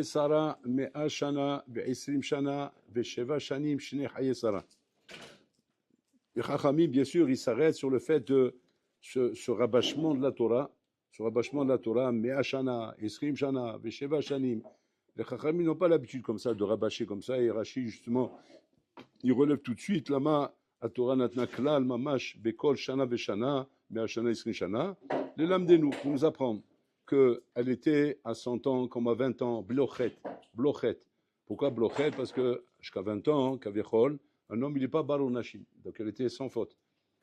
Sarah מאה שנה ו20 שנה ו7 שנים שני חיי Sarah. Les Chachamim, bien sûr, ils s'arrêtent sur le fait de ce rabâchement de la Torah, Mea Shana, Esrim Shana, Vesheva Shanim. Les Chachamim n'ont pas l'habitude comme ça de rabâcher comme ça, et Rashi, justement, il relève tout de suite, Lama, la Torah Natna Klal, Mamash, Bekol Shana Veshana, Mea Shana, Esrim Shana. Les Lamdenu, pour nous apprendre qu'elle était à 100 ans comme à 20 ans, Blochet. Pourquoi Blochet? Parce que jusqu'à 20 ans, Kavichol, un homme, il n'est pas baronachim, donc elle était sans faute.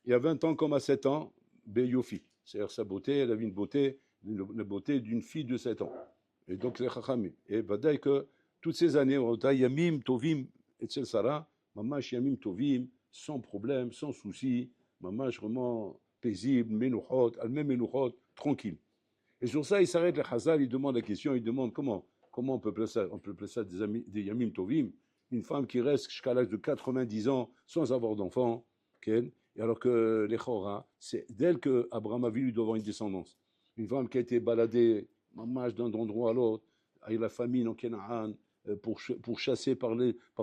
Il y a 20 ans comme à 7 ans, Beyofi, c'est-à-dire sa beauté, elle avait une beauté d'une fille de 7 ans. Et donc c'est Chachamim. Et Badaï que toutes ces années, on a Yamim, Tovim, etc. Sarah, Mamash Yamim, Tovim, sans problème, sans souci, Mamash vraiment paisible, Menuchot, elle-même Menuchot, tranquille. Et sur ça, il s'arrête, le Chazal, il demande la question, il demande comment on peut placer ça des Yamim, Tovim, une femme qui reste jusqu'à l'âge de 90 ans sans avoir d'enfant, et alors que les Chora, c'est d'elle que Abraham a vu devant une descendance. Une femme qui a été baladée d'un endroit à l'autre, avec la famine en Canaan, pour chasser par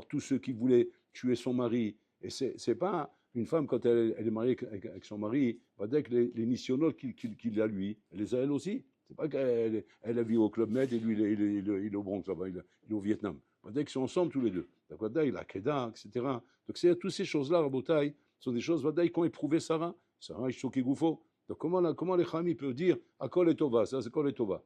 tous ceux qui voulaient tuer son mari. Et c'est pas une femme, quand elle est mariée avec son mari, dès que les missionnaires qu'il a lui, elle les a elle aussi. C'est pas qu'elle a vu au Club Med et lui il est au Bronx là-bas, il est au Vietnam. Dès qu'ils sont ensemble tous les deux. Il a Keda, etc. Donc c'est toutes ces choses-là, Rabotai, sont des choses qu'ont éprouvé Sarah. Sarah, il choquait Goufo. Donc comment les Chami peuvent dire Akol et Tova, ça c'est Kol et Tova.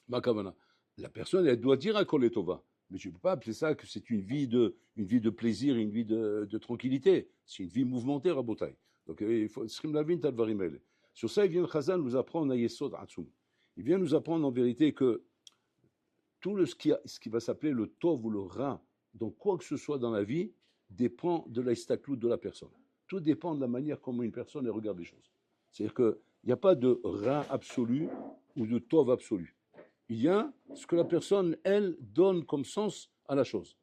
Makavana. La personne, elle doit dire Akol et Tova. Mais tu ne peux pas appeler ça que c'est une vie de plaisir, une vie de tranquillité. C'est une vie mouvementée, Rabotai. Donc il faut Srim Lavin Tadvarimel. Sur ça, il vient le Chazal nous apprendre à Yesod Atzum. Il vient nous apprendre en vérité que tout ce qui va s'appeler le tov ou le ra, donc quoi que ce soit dans la vie, dépend de l'istaklout de la personne. Tout dépend de la manière comment une personne regarde les choses. C'est-à-dire qu'il n'y a pas de ra absolu ou de tov absolu. Il y a ce que la personne, elle, donne comme sens à la chose.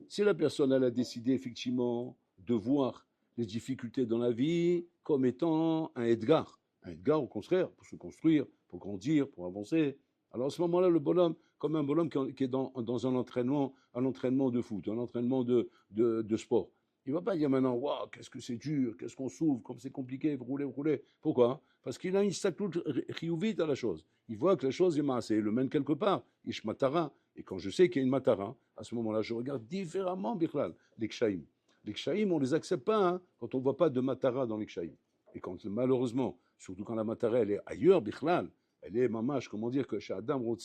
Si la personne, elle a décidé effectivement de voir les difficultés dans la vie comme étant un edgar au contraire, pour se construire, pour grandir, pour avancer, alors à ce moment-là, le bonhomme, comme un bonhomme qui est dans un entraînement de foot, un entraînement de sport, il ne va pas dire maintenant, waouh, qu'est-ce que c'est dur, qu'est-ce qu'on souffre, comme c'est compliqué, rouler. Pourquoi? Parce qu'il a une staklout riouvite à la chose. Il voit que la chose est massée, il le mène quelque part, ish matara. Et quand je sais qu'il y a une matara, à ce moment-là, je regarde différemment, Bichlal, les kshaïm. Les kshaïm, on ne les accepte pas quand on ne voit pas de matara dans les kshaïm. Et quand malheureusement, surtout quand la matara, elle est ailleurs, Bichlal, elle est mamash, comment dire que chez Adam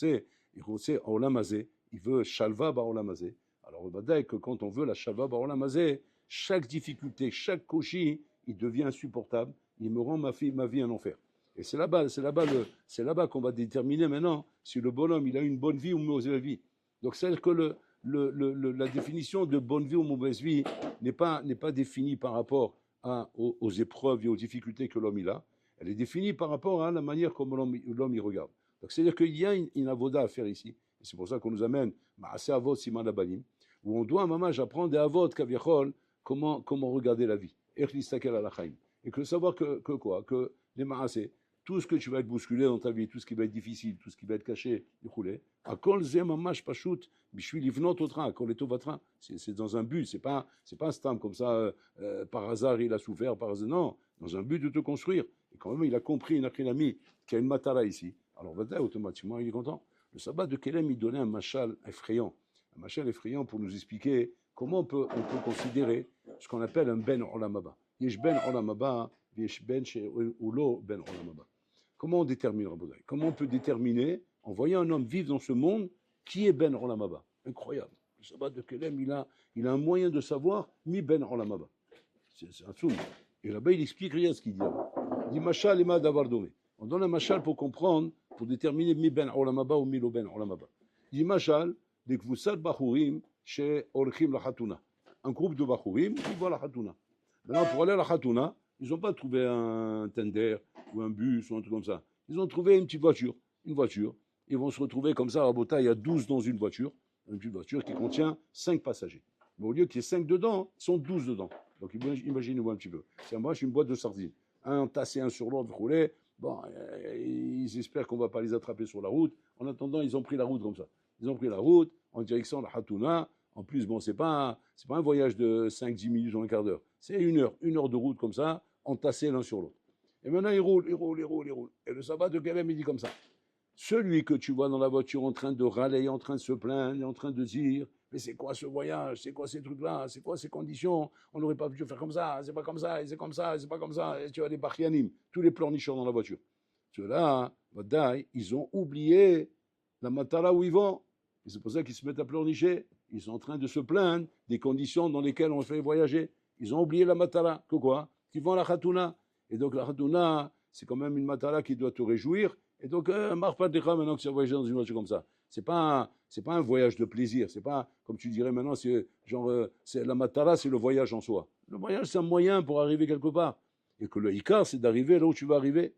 il olam hazé, il veut shalva ba'olam hazé. Alors on va dire que quand on veut la shalva ba'olam hazé, chaque difficulté, chaque koshi, il devient insupportable, il me rend ma vie un enfer. Et c'est là-bas qu'on va déterminer maintenant si le bonhomme il a une bonne vie ou une mauvaise vie. Donc c'est-à-dire que la définition de bonne vie ou mauvaise vie n'est pas définie par rapport aux épreuves et aux difficultés que l'homme il a. Elle est définie par rapport à la manière comme l'homme y regarde. Donc c'est-à-dire qu'il y a une avoda à faire ici. Et c'est pour ça qu'on nous amène Maaseh Avot Siman Abanim, où on doit mamash apprendre des avot kaviachol, comment regarder la vie. Et que savoir que les maaseh, tout ce que tu vas être bousculé dans ta vie, tout ce qui va être difficile, tout ce qui va être caché, akol ze mamash pashut bishvil livnot otra, akol eto vatra. C'est dans un but, c'est pas un stam comme ça par hasard il a souffert, par hasard non, dans un but de te construire. Et quand même il a compris, il a qu'il y a une matara ici. Alors automatiquement il est content. Le sabbat de Kelem il donnait un machal effrayant pour nous expliquer comment on peut considérer ce qu'on appelle un ben olam haba. Yesh ben olam haba, yesh ben she'ulo ben olam haba. Comment on détermine, Raboudai? Comment on peut déterminer, en voyant un homme vivre dans ce monde, qui est Ben Olam Haba? Incroyable. Le sabbat de Kelem, il a un moyen de savoir, mi Ben Olam Haba. C'est un soum. Et là-bas, il explique rien ce qu'il dit. Il dit Machal ema davar domé. On donne un machal pour comprendre, pour déterminer mi Ben Olam Haba ou mi lo Ben Olam Haba. Il dit Machal, des kvusat bachurim chez orchim la Hatuna. Un groupe de bachurim qui voit la Hatuna. Maintenant, pour aller à la Hatuna, ils n'ont pas trouvé un tender ou un bus ou un truc comme ça. Ils ont trouvé une petite voiture. Ils vont se retrouver comme ça à Rabota, il y a 12 dans une petite voiture qui contient 5 passagers. Mais au lieu qu'il y ait 5 dedans, ils sont 12 dedans. Donc imaginez-vous un petit peu. C'est une boîte de sardines. Un tassé, un sur l'autre, roulé. Bon, ils espèrent qu'on ne va pas les attraper sur la route. En attendant, ils ont pris la route comme ça. Ils ont pris la route en direction de la Hatuna. En plus, bon, c'est pas un voyage de 5-10 minutes ou un quart d'heure. C'est une heure de route comme ça, entassés l'un sur l'autre. Et maintenant, ils roulent. Et le sabbat de Kelem, il dit comme ça. Celui que tu vois dans la voiture en train de râler, en train de se plaindre, en train de dire mais c'est quoi ce voyage, c'est quoi ces trucs-là, c'est quoi ces conditions, on n'aurait pas pu faire comme ça, c'est pas comme ça, et c'est comme ça, et c'est pas comme ça, et tu as des bachianim, tous les pleurnicheurs dans la voiture. Ceux-là, ils ont oublié la matara où ils vont. Et c'est pour ça qu'ils se mettent à pleurnicher. Ils sont en train de se plaindre des conditions dans lesquelles on fait voyager. Ils ont oublié la matara. Que quoi? Qu'ils vont à la Khatouna. Et donc la Khatouna, c'est quand même une matara qui doit te réjouir. Et donc, marre pas de dire maintenant que tu vas voyager dans une voiture comme ça. C'est pas un voyage de plaisir. C'est pas, comme tu dirais maintenant, c'est genre, la matara, c'est le voyage en soi. Le voyage, c'est un moyen pour arriver quelque part. Et que le ikar, c'est d'arriver là où tu vas arriver.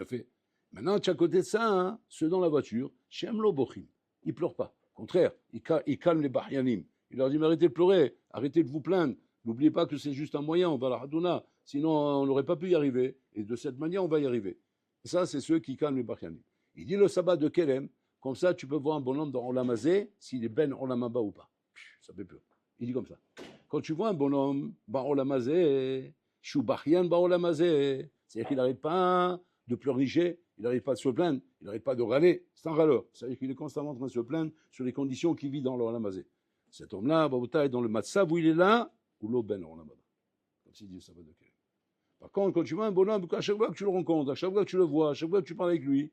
Fait. Maintenant, tu as à côté de ça, hein, ceux dans la voiture, Shem lo bochim. Ils ne pleurent pas. Au contraire, ils calment les bahyanim. Il leur dit, mais arrêtez de pleurer, arrêtez de vous plaindre. N'oubliez pas que c'est juste un moyen, on va à la Hadouna. Sinon, on n'aurait pas pu y arriver. Et de cette manière, on va y arriver. Et ça, c'est ceux qui calment les bahyanim. Il dit le sabbat de Kelem, comme ça, tu peux voir un bonhomme dans Olamazé, s'il est ben Olamaba ou pas. Ça fait peur. Il dit comme ça. Quand tu vois un bonhomme, ba Olamazé, Shou Bahyan ba Olamazé, c'est-à-dire qu'il n'arrête pas de pleurnicher, il n'arrête pas de se plaindre, il n'arrête pas de râler. C'est un râleur. C'est-à-dire qu'il est constamment en train de se plaindre sur les conditions qu'il vit dans l'Olamazé. Cet homme-là, Babouta, est dans le Matsav où il est là, ou l'eau ben Olamaba. Comme s'il dit ça va de Kelem. Par contre, quand tu vois un bonhomme, à chaque fois que tu le rencontres, à chaque fois que tu le vois, à chaque fois que tu parles avec lui,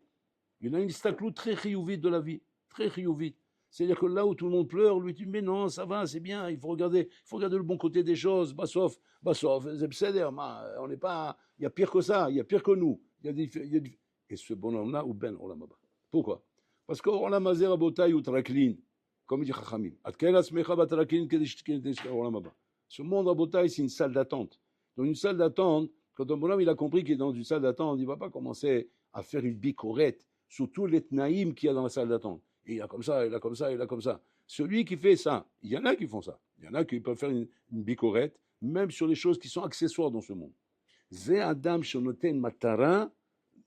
il a une staklou très chiouvite de la vie, très chiouvite. C'est-à-dire que là où tout le monde pleure, lui dit mais non, ça va, c'est bien, il faut regarder le bon côté des choses. Bassof, on n'est pas, il y a pire que ça, il y a pire que nous. Et ce bonhomme-là, ou ben Olamaba. Pourquoi? Parce qu'Olamazé Rabotai ou Traklin, comme dit Chachamim, ce monde Rabotai, c'est une salle d'attente. Dans une salle d'attente, quand un bonhomme il a compris qu'il est dans une salle d'attente, il ne va pas commencer à faire une bicorette sur tous les tnaïm qu'il y a dans la salle d'attente. Et il a comme ça, il a comme ça, il a comme ça. Celui qui fait ça, il y en a qui font ça. Il y en a qui peuvent faire une bicorette, même sur les choses qui sont accessoires dans ce monde. Zé Adam Shonoten Matara,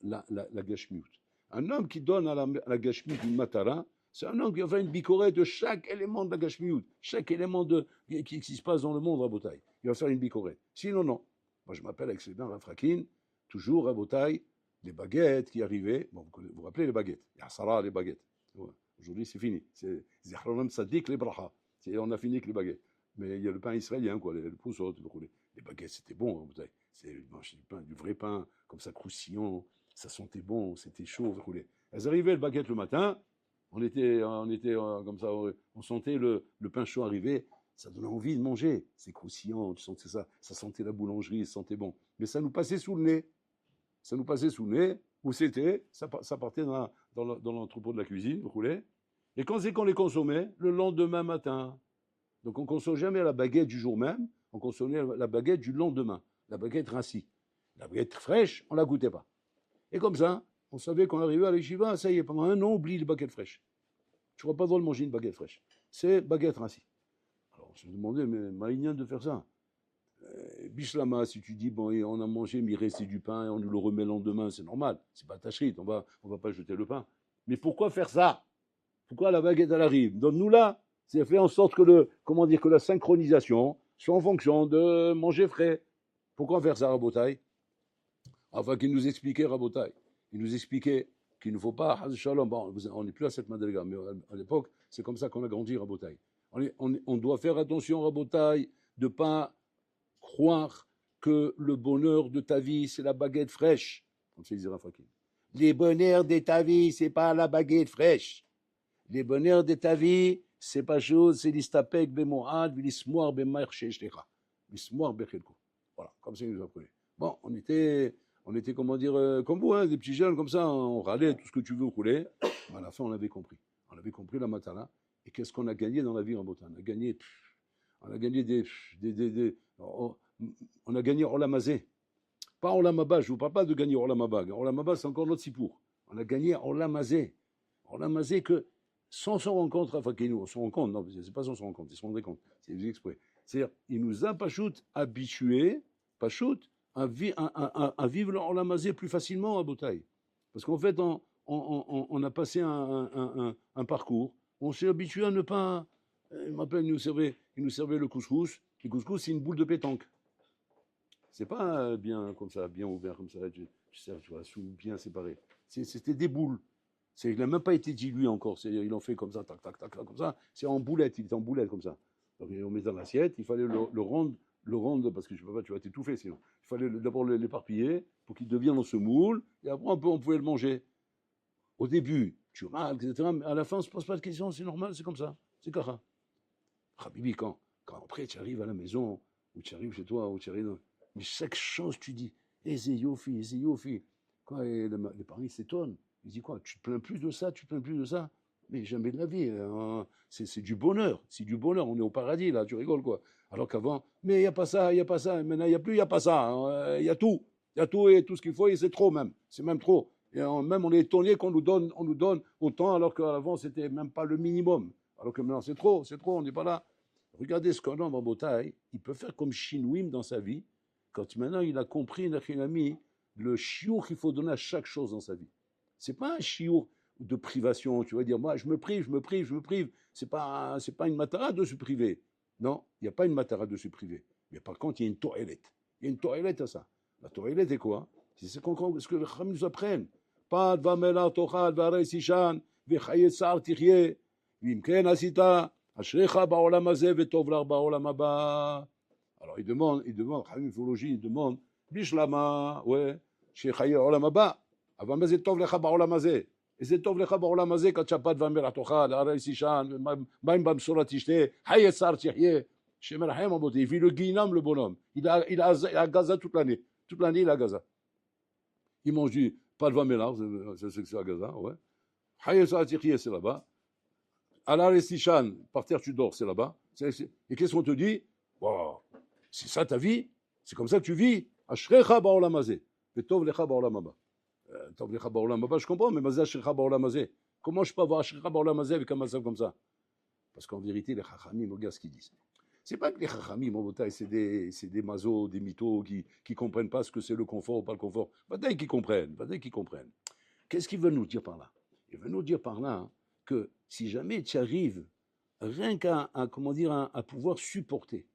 la gashmiut. Un homme qui donne à la gashmiut une matara, c'est un homme qui va faire une bicorette de chaque élément de la gashmiut, chaque élément qui se passe dans le monde, Rabotai. Il va faire une bicorette. Sinon, non. Moi, je m'appelle avec Sébastien Rafrakin, toujours Rabotai, les baguettes qui arrivaient. Bon, vous vous rappelez les baguettes? Il y a Sarah, les baguettes. Ouais. Aujourd'hui, c'est fini. C'est Zahralam Sadik, les bracha. On a fini avec les baguettes. Mais il y a le pain israélien, quoi, le pousseau, les baguettes, c'était bon, Rabotai. C'est du vrai pain, comme ça, croustillant. Ça sentait bon, c'était chaud, vous voulez. Elles arrivaient, le baguette le matin. On était comme ça, on sentait le pain chaud arriver. Ça donnait envie de manger. C'est croustillant, tu sentais ça. Ça sentait la boulangerie, ça sentait bon. Mais ça nous passait sous le nez. Ça nous passait sous le nez. Où c'était? Ça partait dans l'entrepôt de la cuisine, vous voulez. Et quand c'est qu'on les consommait? Le lendemain matin. Donc on ne consommait jamais la baguette du jour même. On consommait la baguette du lendemain. La baguette rassie. La baguette fraîche, on ne la goûtait pas. Et comme ça, on savait qu'on arrivait à l'Yeshiva, ça y est, pendant un an, on oublie les baguettes fraîches. Tu ne vas pas devoir manger une baguette fraîche. C'est baguette rassie. Alors, on se demandait, mais Maïnian de faire ça. Bishlama, si tu dis, bon, on a mangé, mais il restait du pain, et on nous le remet le lendemain, c'est normal. C'est pas tachrite, on va pas jeter le pain. Mais pourquoi faire ça? Pourquoi la baguette, elle arrive? Donne-nous là. C'est fait en sorte que que la synchronisation soit en fonction de manger frais. Pourquoi faire ça, Rabotai? Enfin, qu'il nous expliquait, Rabotai. Il nous expliquait qu'il ne faut pas, Shalom, bon, on n'est plus à cette madriga, mais à l'époque, c'est comme ça qu'on a grandi, Rabotai. On doit faire attention, Rabotai, de ne pas croire que le bonheur de ta vie, c'est la baguette fraîche. Comme ça, disait Rafakim. Les bonheurs de ta vie, c'est pas la baguette fraîche. Les bonheurs de ta vie, c'est pas chose, c'est l'istapek bemoad, l'ismoir bemair sheishtecha. L'ismoir bechelko. Voilà, comme ça, il nous apprenait. Bon, on était, comment dire, comme vous, hein, des petits jeunes comme ça, on râlait, tout ce que tu veux rouler. À la fin, on avait compris. On avait compris la matala. Et qu'est-ce qu'on a gagné dans la vie en Botan? On a gagné on a gagné Olamazé. Pas Olamaba, je ne vous parle pas de gagner Olamaba. Olamaba, c'est encore l'autre sipour. On a gagné Olamazé. Olamazé que, sans son rencontre, enfin, qu'il nous, son rencontre, non, c'est pas sans son rencontre, c'est son rencontre, c'est exprès. C'est-à-dire, il nous a, Pachout, habitués, Pachout, à vivre Olamazé plus facilement à Botaï. Parce qu'en fait, on a passé un parcours, on s'est habitué à ne pas. Il m'appelle, il nous servait le couscous. Le couscous, c'est une boule de pétanque. C'est pas bien comme ça, bien ouvert comme ça, tu vois, bien séparé. C'était des boules. Il n'a même pas été dilué encore. Ils l'ont fait comme ça, tac, tac, tac, tac, comme ça. C'est en boulette, il est en boulette comme ça. Donc on met dans l'assiette, il fallait le rendre, parce que je ne peux pas, tu vas t'étouffer sinon. Il fallait d'abord l'éparpiller pour qu'il devienne dans ce moule, et après on pouvait le manger. Au début, tu râles, etc. Mais à la fin, on ne se pose pas de questions, c'est normal, c'est comme ça. C'est kara. Habibi, quand après tu arrives à la maison, ou tu arrives chez toi, ou tu arrives mais chaque chose, tu dis, c'est Yofi. Quoi, et les parents s'étonnent. Ils disent quoi, tu te plains plus de ça, tu te plains plus de ça. Mais jamais de la vie. C'est du bonheur. C'est du bonheur. On est au paradis, là, tu rigoles, quoi. Alors qu'avant, mais il n'y a pas ça, il n'y a pas ça. Maintenant, il n'y a plus, il n'y a pas ça. Il y a tout. Il y a tout et tout ce qu'il faut, et c'est trop même. C'est même trop. Et même, on est étonné qu'on nous donne autant, alors qu'avant, c'était même pas le minimum. Alors que maintenant, c'est trop, on n'est pas là. Regardez ce qu'un homme en Botaï, il peut faire comme Shinouim dans sa vie, quand maintenant il a compris, le chiour qu'il faut donner à chaque chose dans sa vie. C'est pas un chiour de privation, tu vas dire, moi je me prive. C'est pas une matara de se priver. Non, il n'y a pas une matara de se priver. Mais par contre, il y a une toilette. Il y a une toilette à ça. La toilette est quoi? C'est ce que les Chachamim nous apprennent. Pas de vamela tochal, varei sishan, vechayet sar tichye, vimken asita, ashrecha ba'olam hazeh vetov lach ba'olam haba. Alors il demande, Chachamim Philologie, il demande, Bishlama, ouais, shechaye olam haba, אבל מה זה טוב לך בעולם הזה? איזה טוב לך בעולם הזה, כד שבת ואמר תאכל, הרי סישן, מים במשורה תשתה, חיי שר תחיה, שמרחם אבותי, הביא לו גיהינם le bonhomme, il a Gaza toute l'année il a Gaza. Il mange du pas de vamela, c'est ce que c'est à Gaza, ouais. חיי שר תחיה, c'est là-bas. הרי סישן, par terre tu dors, c'est là-bas. Et qu'est-ce qu'on te dit? Wow, c'est ça ta vie? C'est comme ça que tu vis? אשריך בעולם הזה, וטוב לך בעולם הבא. Je comprends, mais comment je peux avoir Ashricha Baolam Hazeh avec un mazal comme ça? Parce qu'en vérité, les Chachamim, regarde ce qu'ils disent. C'est pas que les Chachamim, c'est des mazos, des mythos qui comprennent pas ce que c'est le confort ou pas le confort. Peut-être qu'ils comprennent. Qu'est-ce qu'ils veulent nous dire par là? Ils veulent nous dire par là que si jamais tu arrives rien qu'à pouvoir supporter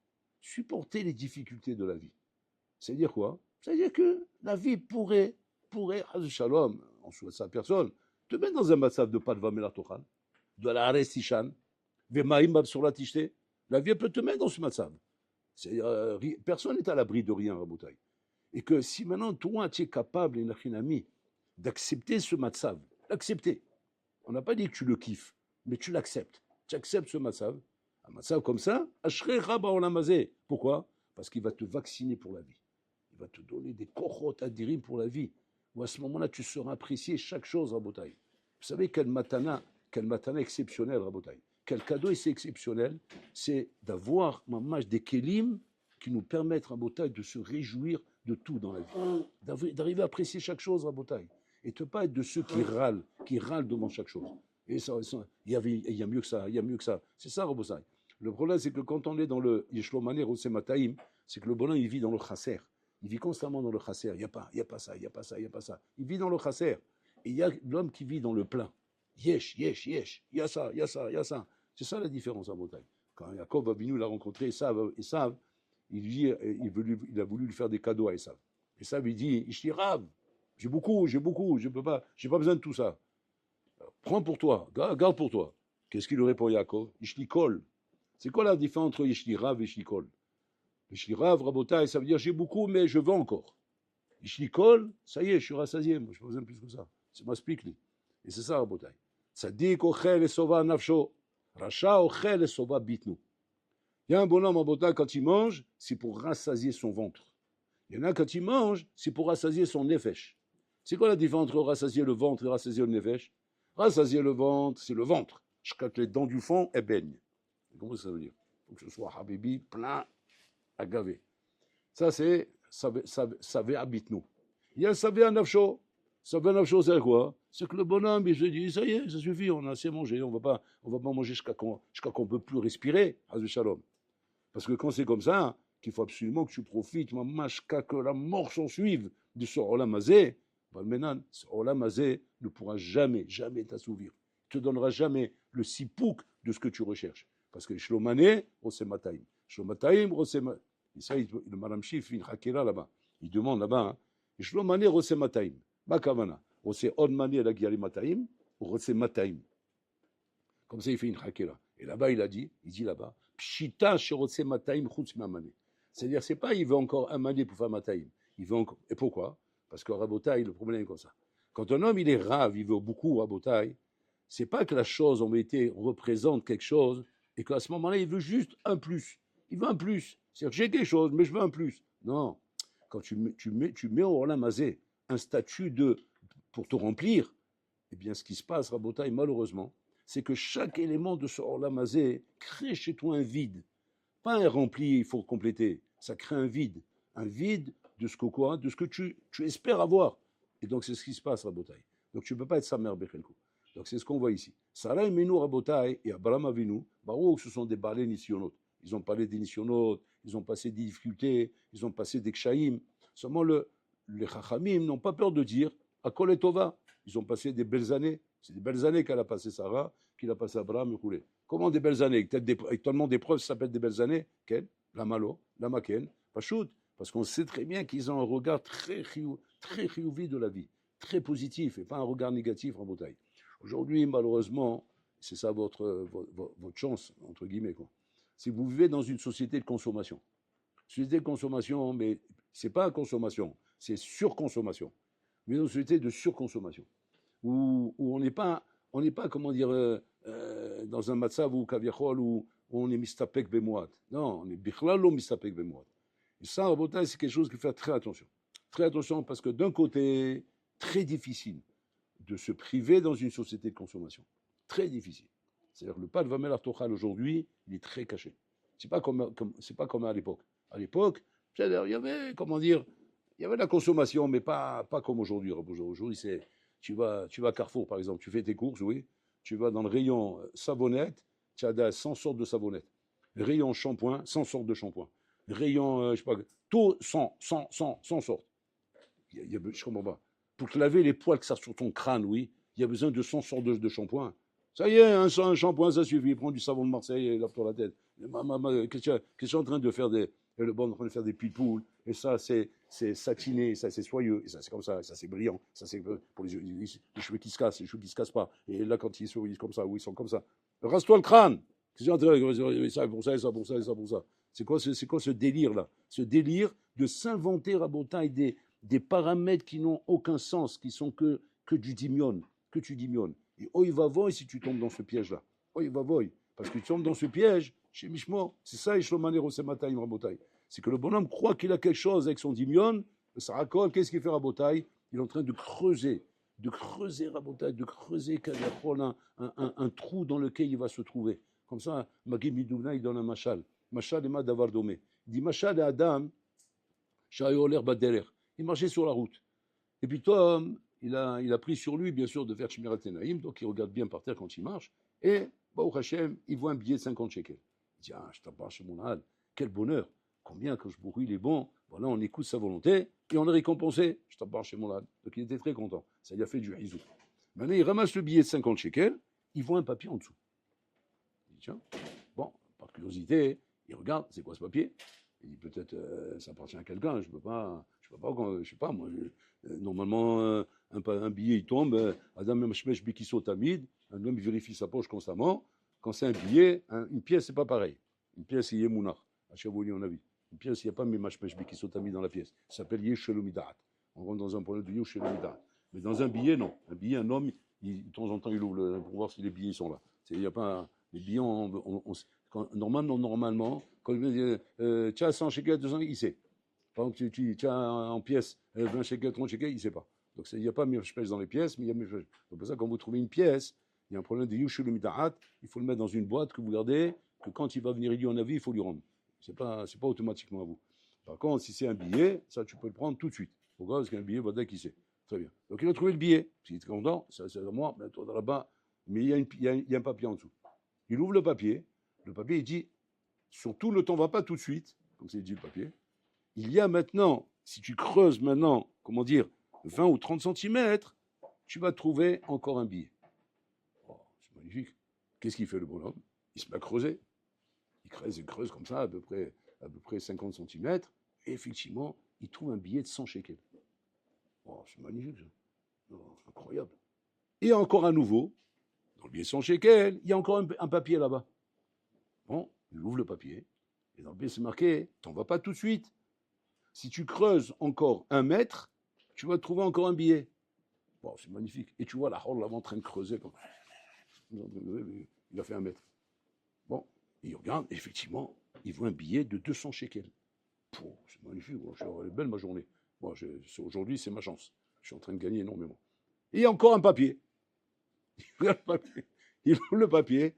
les difficultés de la vie, c'est-à-dire quoi? C'est-à-dire que la vie pourrait, Shalom, on souhaite ça à personne, te mettre dans un matzav de pas de vamela tochal, de la arestishan, vemaim babsura tishte. La vie peut te mettre dans ce matzav. Personne n'est à l'abri de rien, Rabotai. Et que si maintenant toi tu es capable, Inachinami, d'accepter ce matzav, l'accepter. On n'a pas dit que tu le kiffes, mais tu l'acceptes. Tu acceptes ce matzav, un matzav comme ça, ashrecha ba'olam hazeh. Pourquoi? Parce qu'il va te vacciner pour la vie. Il va te donner des kochot adirim pour la vie. Où à ce moment-là, tu sauras apprécier chaque chose, Rabotai. Vous savez quel matana exceptionnel, Rabotai. Quel cadeau est exceptionnel? C'est d'avoir, mamash, des kelim qui nous permettent, Rabotai, de se réjouir de tout dans la vie. D'arriver à apprécier chaque chose, Rabotai. Et de ne pas être de ceux qui râlent devant chaque chose. Et ça, il y a mieux que ça, C'est ça, Rabotai. Le problème, c'est que quand on est dans le Yeshlomaner ou Semataim, c'est que le bonhomme, il vit dans le chasser. Il vit constamment dans le chasser. Il n'y a pas ça. Il vit dans le chasser. Et il y a l'homme qui vit dans le plein. Yesh. Il y a ça. C'est ça la différence en Bretagne. Quand Yaakov Avinu l'a rencontré, Esav, il a voulu lui faire des cadeaux à Esav. Esav, il dit, Ishtirav, j'ai beaucoup, j'ai pas besoin de tout ça. Prends pour toi, garde pour toi. Qu'est-ce qu'il lui répond Yaakov? Ishtikol. C'est quoi la différence entre Ishtirav et Ishtikol? Ishtikol, Rabotai, ça veut dire j'ai beaucoup, mais je veux encore. Ishtikol, ça y est, je suis rassasié, moi, je n'ai pas besoin de plus que ça. C'est ma spikli. Et c'est ça, Rabotai. Tzadik ochel et sova nafsho. Racha ochel et sova bitnu. Il y a un bonhomme en Botaï, quand il mange, c'est pour rassasier son ventre. Il y en a quand il mange, c'est pour rassasier son nefesh. C'est quoi la différence entre rassasier le ventre et rassasier le nefesh? Rassasier le ventre, c'est le ventre. Jusqu'à que les dents du fond, elles baignent. Comment ça veut dire? Il faut que ce soit habibi, plein, agavé. Ça, c'est savé habitnu. Il y a le savé anafsho. Savé nafsho, c'est quoi? C'est que le bonhomme, il se dit, ça y est, ça suffit, on a assez mangé, on va pas manger jusqu'à qu'on ne peut plus respirer, Hazve Shalom. Parce que quand c'est comme ça, qu'il faut absolument que tu profites, jusqu'à que la mort s'en suive du sort olam hazeh, Balmenan, ce Olam Hazé ne pourra jamais, jamais t'assouvir. Il ne te donnera jamais le sipouk de ce que tu recherches. Parce que Shlomane, Rosemataim. Shlomataim, Rosemataim. Et ça, le Madame Chif, il hakera là-bas. Il demande là-bas, hein, Shlomane, Rosemataim. Bakavana. Rose Odmane, la Giarimataim, ou Rosemataim. Comme ça, il fait une hakera. Et là-bas, il dit là-bas, Pshita, Rosemataim, Chutz Mamane. C'est-à-dire, c'est pas, il veut encore un mané pour faire Mataim. Il veut encore. Et pourquoi? Parce que Rabotaï, le problème est comme ça. Quand un homme, il est rave, il veut beaucoup Rabotaï, c'est pas que la chose, en vérité, représente quelque chose et qu'à ce moment-là, il veut juste un plus. Il veut un plus. C'est-à-dire que j'ai quelque chose, mais je veux un plus. Non. Quand tu mets au Olam Hazé un statut pour te remplir, eh bien, ce qui se passe, Rabotaï, malheureusement, c'est que chaque élément de ce Olam Hazé crée chez toi un vide. Pas un rempli, il faut compléter. Ça crée un vide. Un vide de ce que quoi, de ce que tu espères avoir. Et donc, c'est ce qui se passe, Rabotaï. Donc, tu ne peux pas être sa mère, Bechelko. Donc, c'est ce qu'on voit ici. Sarah et Menou, Rabotaï et Abraham Avinu, Barouk, ce sont des balais nisyonotes. Ils ont parlé des nisyonotes, ils ont passé des difficultés, ils ont passé des kshaïm. Seulement, les chachamim n'ont pas peur de dire Akol et Tova. Ils ont passé des belles années. C'est des belles années qu'elle a passé Sarah, qu'il a passé Abraham et Koulé. Comment des belles années? Avec tellement d'épreuves, ça s'appelle des belles années. Quelle? La malo, la maken, pas shoot. Parce qu'on sait très bien qu'ils ont un regard très chiyuvi de la vie, très positif et pas un regard négatif en bataille. Aujourd'hui, malheureusement, c'est ça votre chance, entre guillemets, quoi. Si vous vivez dans une société de consommation, mais c'est pas consommation, c'est surconsommation. Vous vivez dans une société de surconsommation, où on n'est pas, comment dire, dans un matzav ou kaviachol où on est mistapek bemouat. Non, on est bichlalo mistapek bemouat. Et ça, Rabotai, c'est quelque chose qu'il faut faire très attention. Très attention parce que d'un côté, très difficile de se priver dans une société de consommation. Très difficile. C'est-à-dire que le pas de Vamel Artochal aujourd'hui, il est très caché. C'est pas comme à l'époque. À l'époque, il y avait, comment dire, il y avait de la consommation, mais pas comme aujourd'hui. Aujourd'hui, tu vas à Carrefour, par exemple, tu fais tes courses, oui, tu vas dans le rayon savonnette, tu as 100 sortes de savonnettes. Le rayon shampoing, 100 sortes de shampoing. Rayon, je sais pas, tout 100 sortes. Je comprends pas. Pour te laver les poils que ça sur ton crâne, oui, il y a besoin de 100 sortes de shampoing. Ça y est, un shampoing, ça suffit. Prends du savon de Marseille et lave-toi la tête. Qu'est-ce que tu es en train de faire en train de faire des pitbulls, et ça c'est satiné, ça c'est soyeux, et ça c'est comme ça c'est brillant, ça c'est pour les cheveux qui se cassent, les cheveux qui se cassent pas. Et là quand ils sont comme ça, oui, ils sont comme ça. Rase-toi le crâne. Qu'est-ce que tu es en train de ça pour ça, ça pour ça, ça pour ça. C'est quoi ce délire-là? Ce délire de s'inventer à Botaï des paramètres qui n'ont aucun sens, qui sont que du dimion, que tu dimionnes. Et oh, il va voir si tu tombes dans ce piège-là. Oh, il va voir. Parce que tu tombes dans ce piège, chez Mishmo, c'est ça, Ishlomane Rosemataïm Rabotaï. C'est que le bonhomme croit qu'il a quelque chose avec son dimion, le Sarakol, qu'est-ce qu'il fait Rabotaï? Il est en train de creuser Rabotaï, de creuser un trou dans lequel il va se trouver. Comme ça, Magui Midouna, il donne un machal. Machal et Madavar Domé. Il dit Machal et Adam, Shayoler Badeler. Il marchait sur la route. Et puis toi, il a pris sur lui, bien sûr, de faire Shmirat Tenaïm, donc il regarde bien par terre quand il marche. Et, Baruch Hashem, il voit un billet de 50 shekels. Il dit, je t'en parle chez mon âne. Quel bonheur. Combien, quand je bourris, il est bon. Voilà, on écoute sa volonté et on est récompensé. Je t'en parle chez mon âne. Donc il était très content. Ça lui a fait du hizou. Maintenant, il ramasse le billet de 50 shekels. Il voit un papier en dessous. Il dit, tiens, bon, par curiosité, il regarde, c'est quoi ce papier? Il dit, peut-être ça appartient à quelqu'un. Je sais pas, moi. Normalement, un billet, il tombe. Adam Meshmesh Bikiso Tamid. Un homme, il vérifie sa poche constamment. Quand c'est un billet, une pièce, c'est pas pareil. Une pièce, c'est Yemunach. À Chavoli, on a vu. Une pièce, il n'y a pas Meshmesh Bikiso Tamid dans la pièce. Ça s'appelle Yeshelomidat. On rentre dans un problème de Yeshelomidat. Mais dans un billet, non. Un billet, un homme, de temps en temps, il ouvre pour voir si les billets sont là. Il n'y a pas. Les billets, normalement, quand il dit, tu as 100 shekels, 200, il sait. Par exemple, tu as en pièce 20 shekels, 30 shekels, il ne sait pas. Donc, il n'y a pas Meshmesh dans les pièces, mais il y a Meshmesh. Donc, pour ça, quand vous trouvez une pièce, il y a un problème de Yushulu Midahat, il faut le mettre dans une boîte que vous gardez, que quand il va venir lui en avis, il faut lui rendre. Ce n'est pas automatiquement à vous. Par contre, si c'est un billet, ça, tu peux le prendre tout de suite. Pourquoi? Parce qu'un billet, voilà qui sait. Très bien. Donc, il a trouvé le billet. Il est content, c'est à moi, mais toi, là-bas, mais il y a un papier en dessous. Il ouvre le papier, il dit, surtout ne t'en va pas tout de suite, comme c'est dit le papier. Il y a maintenant, si tu creuses maintenant, comment dire, 20 ou 30 centimètres, tu vas trouver encore un billet. Oh, c'est magnifique. Qu'est-ce qu'il fait le bonhomme? Il se met à creuser. Il creuse comme ça, à peu près 50 centimètres, et effectivement, il trouve un billet de 100 shekels. Oh, c'est magnifique, ça. Oh, c'est incroyable. Et encore à nouveau, dans le billet de 100 shekels, il y a encore un papier là-bas. Bon, il ouvre le papier, et dans le billet, c'est marqué, t'en vas pas tout de suite. Si tu creuses encore 1 mètre, tu vas trouver encore un billet. Bon, c'est magnifique. Et tu vois la horde là-bas en train de creuser. Comme... Il a fait 1 mètre. Bon, il regarde, et effectivement, il voit un billet de 200 shekels. Oh, c'est magnifique, elle est belle ma journée. Bon, aujourd'hui, c'est ma chance. Je suis en train de gagner énormément. Et il y a encore un papier. Il ouvre le papier.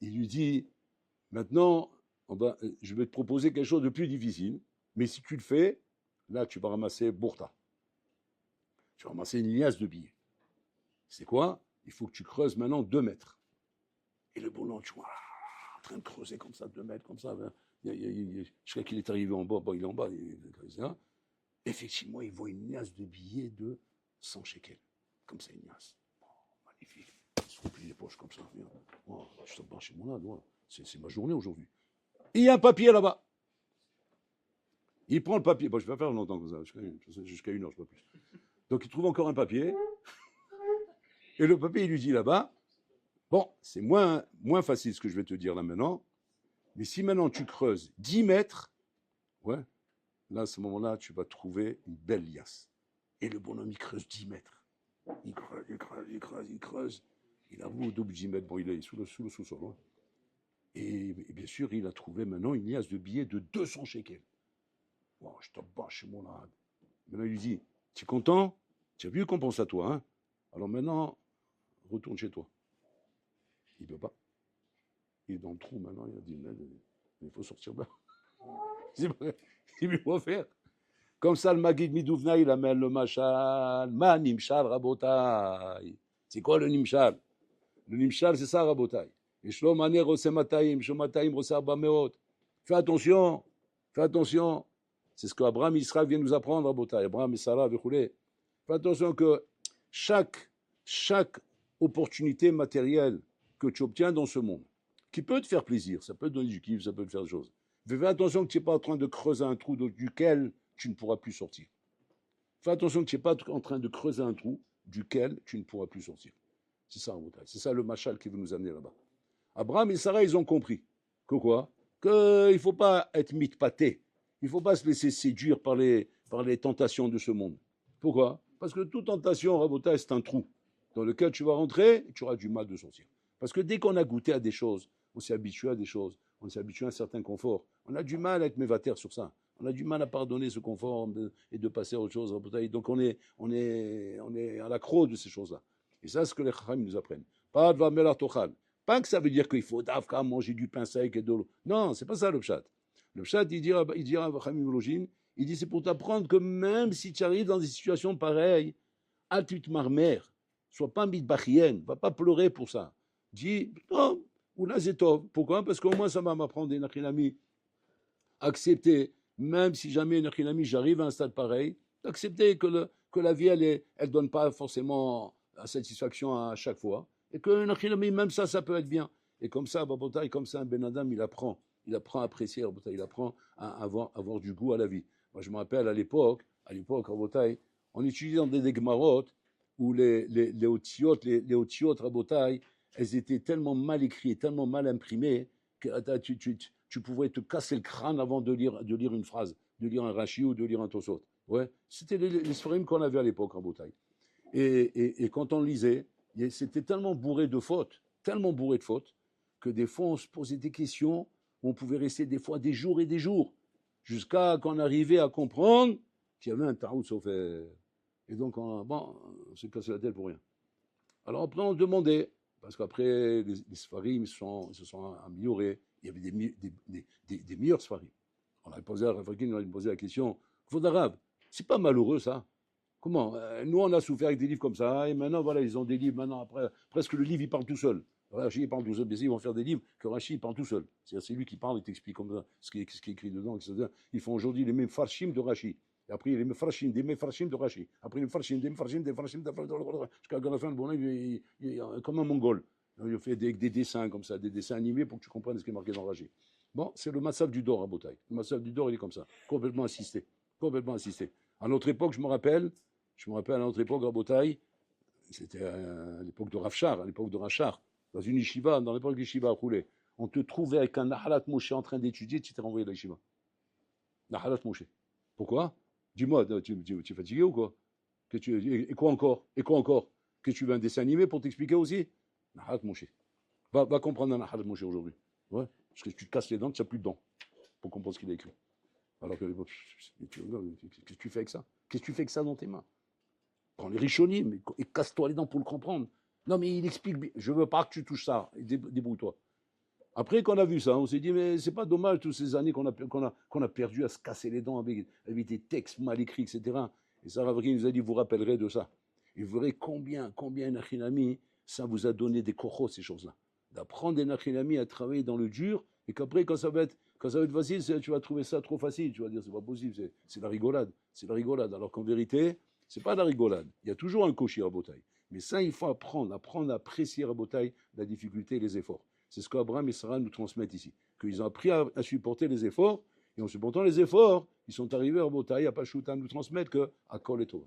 Il lui dit, maintenant, je vais te proposer quelque chose de plus difficile. Mais si tu le fais, là, tu vas ramasser Bourta. Tu vas ramasser une liasse de billets. C'est quoi? Il faut que tu creuses maintenant 2 mètres. Et le bonhomme, tu vois, en train de creuser comme ça, 2 mètres, comme ça. Je crois qu'il est arrivé en bas. Bon, il est en bas. Effectivement, il voit une liasse de billets de 100 shekels. Comme ça, une liasse. Oh, magnifique. Il se remplit les poches comme ça. Oh, je sors pas chez mon âne. C'est ma journée aujourd'hui. Et il y a un papier là-bas. Il prend le papier. Bon, je vais pas faire longtemps comme ça. Jusqu'à 1 heure, je ne sais pas plus. Donc, il trouve encore un papier. Et le papier, il lui dit là-bas, bon, c'est moins facile ce que je vais te dire là maintenant. Mais si maintenant tu creuses 10 mètres, ouais, là, à ce moment-là, tu vas trouver une belle liasse. Et le bonhomme, il creuse 10 mètres. Il creuse. Il avoue au double 10 mètres. Bon, il est sous le sous-sol. Hein. Et bien sûr, il a trouvé maintenant une liasse de billets de 200 shekels. Oh, je te bats chez mon âne. Maintenant, il lui dit, tu es content? Tu as vu qu'on pense à toi, hein? Alors maintenant, retourne chez toi. Il ne peut pas. Il est dans le trou maintenant. Il a dit, mais il faut sortir de là. Il ne peut pas faire. Comme ça, le Magid Midouvna, il amène le Machal. Ma Nimshal Rabotai. C'est quoi le Nimshal? Le Nimshal, c'est ça, Rabotai. Et Shlom Aner Rose Mataim, Shomataim Rose Abameot. Fais attention, fais attention. C'est ce qu'Abraham Israël vient nous apprendre, Rabotai. Abraham et Sarah, Vechoulé. Fais attention que chaque opportunité matérielle que tu obtiens dans ce monde, qui peut te faire plaisir, ça peut te donner du kiff, ça peut te faire des choses. Fais attention que tu n'es pas en train de creuser un trou duquel tu ne pourras plus sortir. Fais attention que tu n'es pas en train de creuser un trou duquel tu ne pourras plus sortir. C'est ça, c'est ça le machal qui veut nous amener là-bas. Abraham et Sarah, ils ont compris que quoi? Qu'il ne faut pas être mitpaté. Il ne faut pas se laisser séduire par les tentations de ce monde. Pourquoi? Parce que toute tentation, Rabotai, c'est un trou dans lequel tu vas rentrer et tu auras du mal de sortir. Parce que dès qu'on a goûté à des choses, on s'est habitué à des choses, on s'est habitué à un certain confort, on a du mal à être mévater sur ça. On a du mal à pardonner ce confort et de passer à autre chose. Donc on est à l'accro de ces choses-là. Et ça, c'est ce que les Chacham nous apprennent. Pas de vamelar tochal. Pas que ça veut dire qu'il faut d'avka manger du pain sec et de l'eau. Non, c'est pas ça le pshat. Le pshat, il dit à Chachamim Volojin, il dit c'est pour t'apprendre que même si tu arrives dans des situations pareilles, altut marmer, sois pas mitbachien, va pas pleurer pour ça. Dis, non, ou là c'est tov. Pourquoi? Parce qu'au moins ça va m'apprendre, Nachinami, accepter, même si jamais, Nachinami, j'arrive à un stade pareil, d'accepter que la vie, elle donne pas forcément la satisfaction à chaque fois. Et que Nachinami, même ça peut être bien. Et comme ça, Babotai, comme ça, un Ben Adam, il apprend à apprécier, il apprend à avoir du goût à la vie. Moi, je me rappelle à l'époque, Rabotai, on utilisait dans des Gmarot où les otiotes, Rabotai, elles étaient tellement mal écrites, tellement mal imprimées, que tu pouvais te casser le crâne avant de lire une phrase, de lire un Rashi ou de lire un Tosot. Ouais, c'était les sphérimes qu'on avait à l'époque, Rabotai. Et quand on lisait, c'était tellement bourré de fautes, que des fois on se posait des questions, on pouvait rester des fois des jours et des jours, jusqu'à qu'on arrivait à comprendre qu'il y avait un taout sauf. Et donc on s'est cassé la tête pour rien. Alors après on se demandait, parce qu'après les Sfarim se sont améliorés, il y avait des meilleurs Sfarim. On avait posé à Rafakin, on avait posé la question, faute arabe, c'est pas malheureux ça? Comment? Nous, on a souffert avec des livres comme ça, et maintenant, voilà, ils ont des livres, maintenant, après, presque le livre, il parle tout seul. Rachi, il parle tout seul, mais ils vont faire des livres que Rachi, il parle tout seul. C'est-à-dire, c'est lui qui parle, il t'explique comme ça, ce qui est écrit dedans, etc. Ils font aujourd'hui les mêmes farshim de Rachi. Et après, il est mefarshim, des mefarshim de Rashi. Après, il est mefarshim, des mefarshim, jusqu'à la fin, le bonhomme, il est comme un mongol. Il fait des dessins comme ça, des dessins animés pour que tu comprennes ce qui est marqué dans Rashi. Bon, c'est le massacre du Dor à Botaï. Le massacre du Dor, il est comme ça, complètement assisté. Complètement assisté. À notre époque, je me rappelle à notre époque à Botaï, c'était à l'époque de Rafshar, dans une yeshiva, dans l'époque de yeshiva à Roulé. On te trouvait avec un Nahalat Moshe en train d'étudier, tu t'es renvoyé de la yeshiva. Nahalat Moshe. Pourquoi? Dis-moi, tu es fatigué ou quoi? Et quoi encore? Que tu veux un dessin animé pour t'expliquer aussi? Nahalat Moshe. Va comprendre un Nahalat Moshe aujourd'hui. Ouais, parce que tu te casses les dents, tu n'as plus de dents pour comprendre ce qu'il a écrit. Alors que qu'est-ce que tu fais avec ça? Qu'est-ce que tu fais avec ça dans tes mains? Prends les rishonim et casse-toi les dents pour le comprendre. Non, mais il explique, je veux pas que tu touches ça, débrouille-toi. Après qu'on a vu ça, on s'est dit, mais c'est pas dommage toutes ces années qu'on a perdu à se casser les dents avec des textes mal écrits, etc. Et Sarah Vri nous a dit, vous rappellerez de ça. Et vous verrez combien Nachinami, ça vous a donné des cochos, ces choses-là. D'apprendre des Nachinami à travailler dans le dur, et qu'après, quand ça va être facile, tu vas trouver ça trop facile. Tu vas dire, c'est pas possible, c'est la rigolade. C'est la rigolade. Alors qu'en vérité, c'est pas la rigolade. Il y a toujours un cocher à Botaï. Mais ça, il faut apprendre à apprécier à Botaï la difficulté et les efforts. C'est ce qu'Abraham et Sarah nous transmettent ici. Qu'ils ont appris à supporter les efforts, et en supportant les efforts, ils sont arrivés à Botaï, à Pachouta, nous transmettre que à Kol et Tova.